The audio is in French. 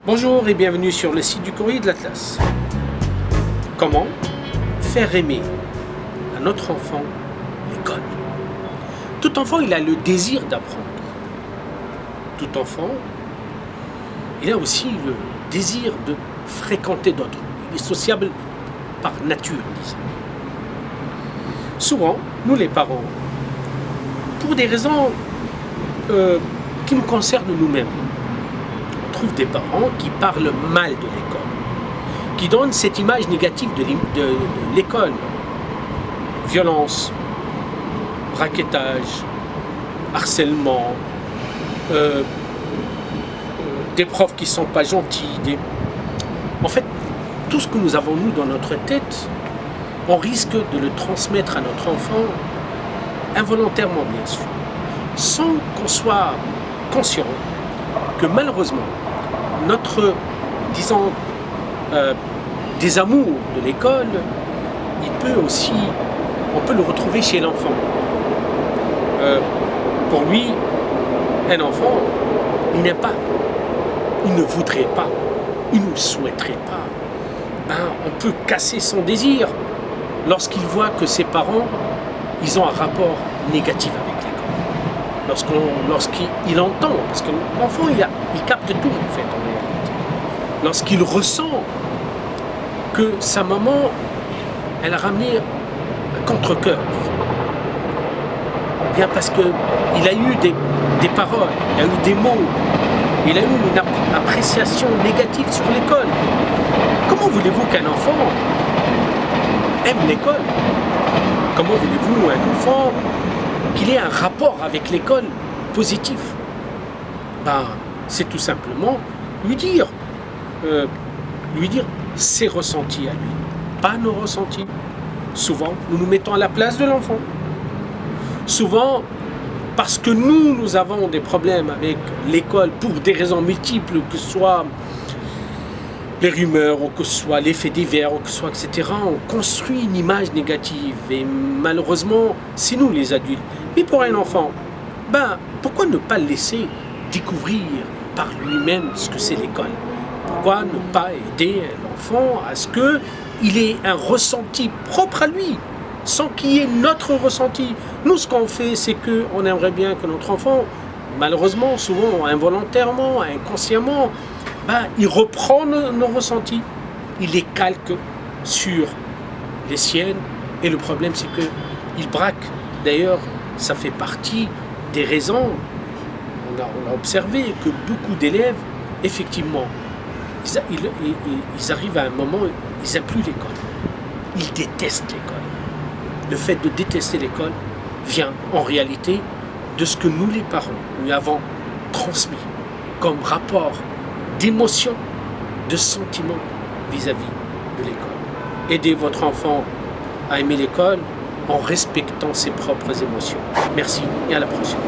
Bonjour et bienvenue sur le site du Courrier de l'Atlas. Comment faire aimer à notre enfant l'école? Tout enfant, il a le désir d'apprendre. Tout enfant, il a aussi le désir de fréquenter d'autres. Il est sociable par nature, disons. Souvent, nous les parents, pour des raisons qui nous concernent nous-mêmes, on trouve des parents qui parlent mal de l'école, qui donnent cette image négative de l'école. Violence, rackettage, harcèlement, des profs qui ne sont pas gentils. En fait, tout ce que nous avons nous dans notre tête, on risque de le transmettre à notre enfant involontairement, bien sûr, sans qu'on soit conscient que malheureusement, notre, disons, désamour de l'école, on peut le retrouver chez l'enfant. Pour lui, un enfant, il n'aime pas, il ne voudrait pas, il ne souhaiterait pas. On peut casser son désir lorsqu'il voit que ses parents, ils ont un rapport négatif avec l'école. Lorsqu'il entend, parce que l'enfant, il capte tout en fait en réalité. Lorsqu'il ressent que sa maman, elle a ramené un contre-cœur, bien parce qu'il a eu des paroles, il a eu des mots, il a eu une appréciation négative sur l'école. Comment voulez-vous qu'un enfant aime l'école? Comment voulez-vous un enfant qu'il ait un rapport avec l'école positif? C'est tout simplement lui dire ses ressentis à lui, pas nos ressentis. Souvent, nous nous mettons à la place de l'enfant. Souvent, parce que nous avons des problèmes avec l'école pour des raisons multiples, que ce soit les rumeurs, ou que ce soit les faits divers, ou que ce soit etc., on construit une image négative. Et malheureusement, c'est nous les adultes. Mais pour un enfant, pourquoi ne pas le laisser découvrir par lui-même ce que c'est l'école? Pourquoi ne pas aider l'enfant à ce qu'il ait un ressenti propre à lui, sans qu'il y ait notre ressenti? Nous, ce qu'on fait, c'est qu'on aimerait bien que notre enfant, malheureusement, souvent involontairement, inconsciemment, il reprend nos ressentis, il les calque sur les siennes, et le problème, c'est qu'il braque. D'ailleurs, ça fait partie des raisons. On a observé que beaucoup d'élèves, effectivement, ils arrivent à un moment où ils n'aiment plus l'école. Ils détestent l'école. Le fait de détester l'école vient en réalité de ce que nous, les parents, lui avons transmis comme rapport d'émotion, de sentiment vis-à-vis de l'école. Aidez votre enfant à aimer l'école en respectant ses propres émotions. Merci et à la prochaine.